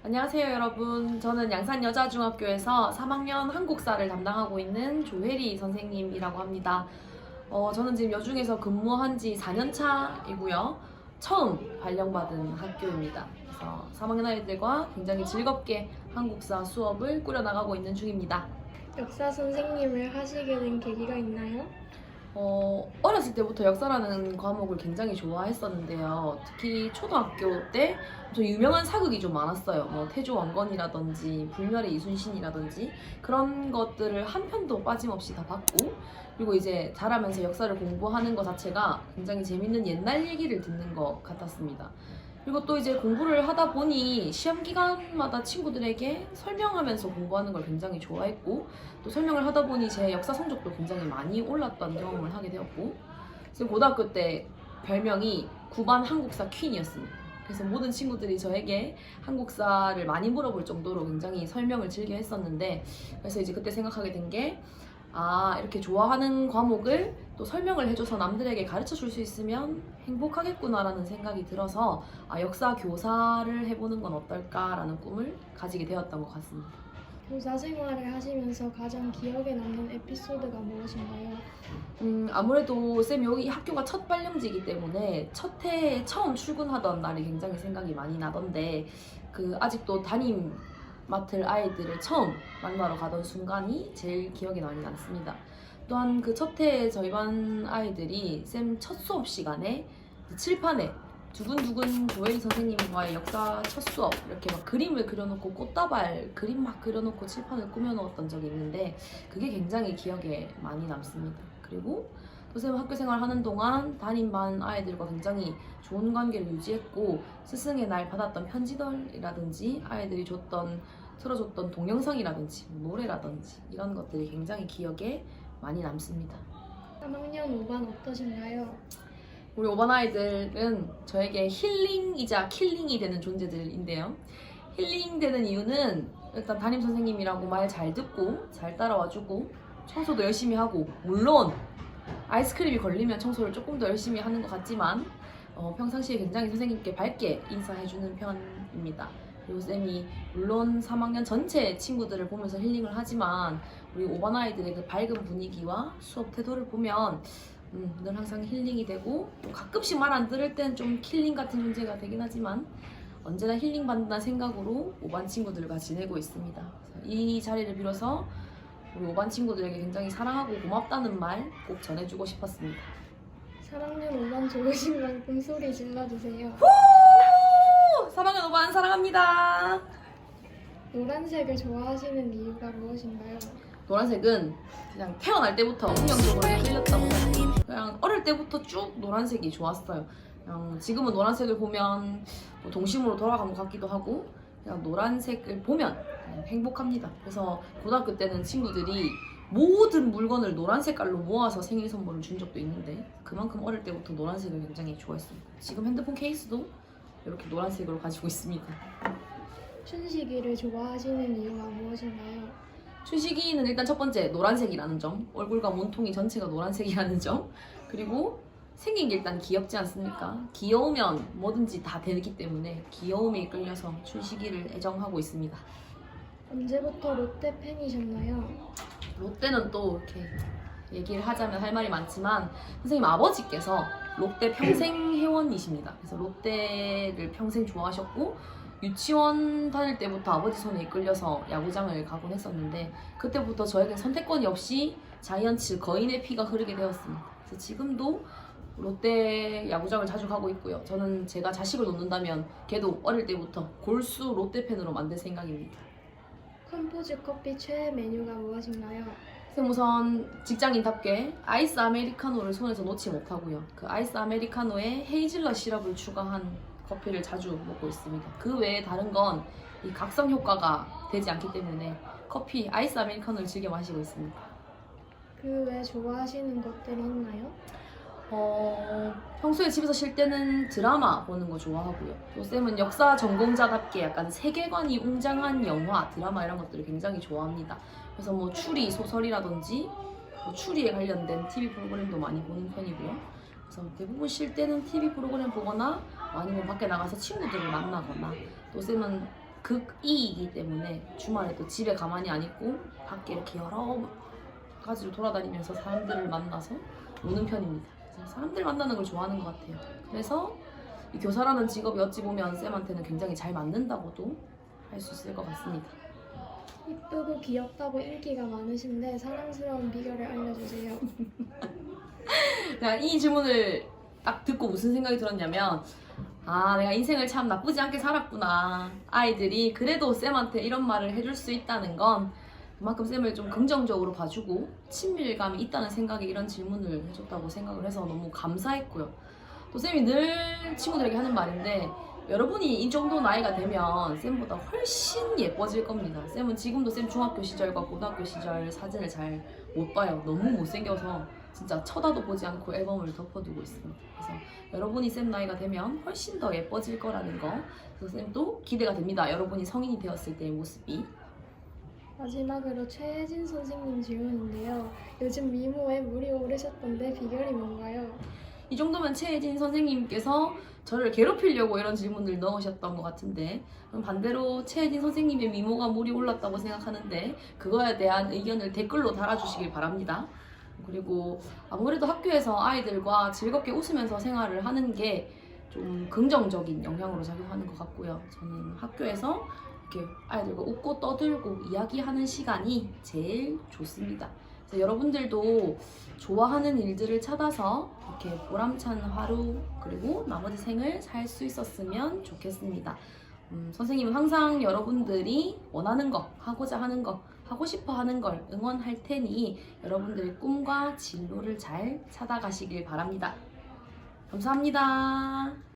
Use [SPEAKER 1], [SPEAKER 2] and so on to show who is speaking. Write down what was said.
[SPEAKER 1] 안녕하세요 여러분. 저는 양산여자중학교에서 3학년 한국사를 담당하고 있는 조혜리 선생님이라고 합니다. 저는 지금 여중에서 근무한 지 4년 차이고요. 처음 발령받은 학교입니다. 그래서 3학년 아이들과 굉장히 즐겁게 한국사 수업을 꾸려나가고 있는 중입니다.
[SPEAKER 2] 역사 선생님을 하시게 된 계기가 있나요?
[SPEAKER 1] 어렸을 때부터 역사라는 과목을 굉장히 좋아했었는데요. 특히 초등학교 때 좀 유명한 사극이 좀 많았어요. 뭐 태조왕건이라든지 불멸의 이순신이라든지 그런 것들을 한 편도 빠짐없이 다 봤고, 그리고 이제 자라면서 역사를 공부하는 것 자체가 굉장히 재밌는 옛날 얘기를 듣는 것 같았습니다. 그리고 또 이제 공부를 하다 보니 시험 기간마다 친구들에게 설명하면서 공부하는 걸 굉장히 좋아했고, 또 설명을 하다 보니 제 역사 성적도 굉장히 많이 올랐던 경험을 하게 되었고, 지금 고등학교 때 별명이 9반 한국사 퀸이었습니다. 그래서 모든 친구들이 저에게 한국사를 많이 물어볼 정도로 굉장히 설명을 즐겨 했었는데, 그래서 이제 그때 생각하게 된 게, 이렇게 좋아하는 과목을 또 설명을 해줘서 남들에게 가르쳐 줄 수 있으면 행복하겠구나라는 생각이 들어서 역사 교사를 해보는 건 어떨까라는 꿈을 가지게 되었던 것 같습니다.
[SPEAKER 2] 교사 생활을 하시면서 가장 기억에 남는 에피소드가 무엇인가요?
[SPEAKER 1] 아무래도 쌤 여기 학교가 첫 발령지이기 때문에 첫 해에 처음 출근하던 날이 굉장히 생각이 많이 나던데, 아직도 담임 맡을 아이들을 처음 만나러 가던 순간이 제일 기억에 많이 남습니다. 또한 그 첫 해에 저희 반 아이들이 쌤 첫 수업 시간에 칠판에 두근두근 조혜리 선생님과의 역사 첫 수업 이렇게 막 그림을 그려놓고 꽃다발 그림 막 그려놓고 칠판을 꾸며놓았던 적이 있는데, 그게 굉장히 기억에 많이 남습니다. 그리고 또 쌤 학교 생활하는 동안 담임반 아이들과 굉장히 좋은 관계를 유지했고, 스승의 날 받았던 편지들이라든지 아이들이 틀어줬던 동영상이라든지 노래라든지 이런 것들이 굉장히 기억에 많이 남습니다.
[SPEAKER 2] 3학년 5반 어떠신가요?
[SPEAKER 1] 우리 5반 아이들은 저에게 힐링이자 킬링이 되는 존재들인데요. 힐링되는 이유는 일단 담임 선생님이라고 말 잘 듣고 잘 따라와주고 청소도 열심히 하고, 물론 아이스크림이 걸리면 청소를 조금 더 열심히 하는 것 같지만 평상시에 굉장히 선생님께 밝게 인사해주는 편입니다. 그리고 쌤이 물론 3학년 전체 친구들을 보면서 힐링을 하지만 우리 5반 아이들의 그 밝은 분위기와 수업 태도를 보면 늘 항상 힐링이 되고, 또 가끔씩 말 안 들을 땐 좀 킬링 같은 존재가 되긴 하지만 언제나 힐링 받는다는 생각으로 5반 친구들과 지내고 있습니다. 이 자리를 빌어서 우리 5반 친구들에게 굉장히 사랑하고 고맙다는 말 꼭 전해주고 싶었습니다.
[SPEAKER 2] 3학년 5반 좋으신 만큼 소리 질러주세요.
[SPEAKER 1] 3학년 5반 사랑합니다.
[SPEAKER 2] 노란색을 좋아하시는 이유가 무엇인가요?
[SPEAKER 1] 노란색은 그냥 태어날 때부터 운명적으로 끌렸다고 해요. 그냥 어릴 때부터 쭉 노란색이 좋았어요. 그냥 지금은 노란색을 보면 뭐 동심으로 돌아간 것 같기도 하고, 그냥 노란색을 보면 그냥 행복합니다. 그래서 고등학교 때는 친구들이 모든 물건을 노란 색깔로 모아서 생일 선물을 준 적도 있는데, 그만큼 어릴 때부터 노란색을 굉장히 좋아했습니다. 지금 핸드폰 케이스도 이렇게 노란색으로 가지고 있습니다.
[SPEAKER 2] 춘식이를 좋아하시는 이유가 무엇인가요?
[SPEAKER 1] 춘식이는 일단 첫 번째 노란색이라는 점, 얼굴과 몸통이 전체가 노란색이라는 점, 그리고 생긴 게 일단 귀엽지 않습니까? 귀여우면 뭐든지 다 되기 때문에 귀여움에 이끌려서 춘식이를 애정하고 있습니다.
[SPEAKER 2] 언제부터 롯데 팬이셨나요?
[SPEAKER 1] 롯데는 또 이렇게 얘기를 하자면 할 말이 많지만, 선생님 아버지께서 롯데 평생 회원이십니다. 그래서 롯데를 평생 좋아하셨고, 유치원 다닐 때부터 아버지 손에 이끌려서 야구장을 가곤 했었는데, 그때부터 저에겐 선택권이 없이 자이언츠 거인의 피가 흐르게 되었습니다. 그래서 지금도 롯데 야구장을 자주 가고 있고요. 저는 제가 자식을 놓는다면 걔도 어릴 때부터 골수 롯데 팬으로 만들 생각입니다.
[SPEAKER 2] 컴포즈 커피 최애 메뉴가 무엇인가요?
[SPEAKER 1] 우선 직장인답게 아이스 아메리카노를 손에서 놓지 못하고요. 그 아이스 아메리카노에 헤이즐넛 시럽을 추가한 커피를 자주 먹고 있습니다. 그 외에 다른 건 이 각성 효과가 되지 않기 때문에 아이스 아메리카노를 즐겨 마시고 있습니다.
[SPEAKER 2] 그 외 좋아하시는 것들이 있나요?
[SPEAKER 1] 평소에 집에서 쉴 때는 드라마 보는 거 좋아하고요. 또 쌤은 역사 전공자답게 약간 세계관이 웅장한 영화, 드라마 이런 것들을 굉장히 좋아합니다. 그래서 뭐 추리 소설이라든지 뭐 추리에 관련된 TV 프로그램도 많이 보는 편이고요. 그래서 대부분 쉴 때는 TV 프로그램 보거나 아니면 밖에 나가서 친구들을 만나거나, 또 쌤은 극이이기 때문에 주말에 또 집에 가만히 안 있고 밖에 이렇게 여러 가지로 돌아다니면서 사람들을 만나서 노는 편입니다. 그래서 사람들 만나는 걸 좋아하는 것 같아요. 그래서 이 교사라는 직업이 어찌 보면 쌤한테는 굉장히 잘 맞는다고도 할 수 있을 것 같습니다.
[SPEAKER 2] 이쁘고 귀엽다고 인기가 많으신데 사랑스러운 비결을 알려주세요.
[SPEAKER 1] 제가 이 질문을 딱 듣고 무슨 생각이 들었냐면 아, 내가 인생을 참 나쁘지 않게 살았구나. 아이들이 그래도 쌤한테 이런 말을 해줄 수 있다는 건 그만큼 쌤을 좀 긍정적으로 봐주고 친밀감이 있다는 생각에 이런 질문을 해줬다고 생각을 해서 너무 감사했고요. 또 쌤이 늘 친구들에게 하는 말인데 여러분이 이 정도 나이가 되면 쌤보다 훨씬 예뻐질 겁니다. 쌤은 지금도 쌤 중학교 시절과 고등학교 시절 사진을 잘 못 봐요. 너무 못생겨서 진짜 쳐다도 보지 않고 앨범을 덮어두고 있습니다. 그래서 여러분이 쌤 나이가 되면 훨씬 더 예뻐질 거라는 거. 그래서 쌤도 기대가 됩니다. 여러분이 성인이 되었을 때의 모습이.
[SPEAKER 2] 마지막으로 최혜진 선생님 질문인데요. 요즘 미모에 물이 오르셨던데 비결이 뭔가요?
[SPEAKER 1] 이 정도면 최혜진 선생님께서 저를 괴롭히려고 이런 질문을 넣으셨던 것 같은데 그럼 반대로 최혜진 선생님의 미모가 물이 올랐다고 생각하는데 그거에 대한 의견을 댓글로 달아주시길 바랍니다. 그리고 아무래도 학교에서 아이들과 즐겁게 웃으면서 생활을 하는 게 좀 긍정적인 영향으로 작용하는 것 같고요. 저는 학교에서 이렇게 아이들과 웃고 떠들고 이야기하는 시간이 제일 좋습니다. 그래서 여러분들도 좋아하는 일들을 찾아서 이렇게 보람찬 하루 그리고 나머지 생을 살 수 있었으면 좋겠습니다. 선생님은 항상 여러분들이 원하는 거, 하고자 하는 거, 하고 싶어 하는 걸 응원할 테니 여러분들의 꿈과 진로를 잘 찾아가시길 바랍니다. 감사합니다.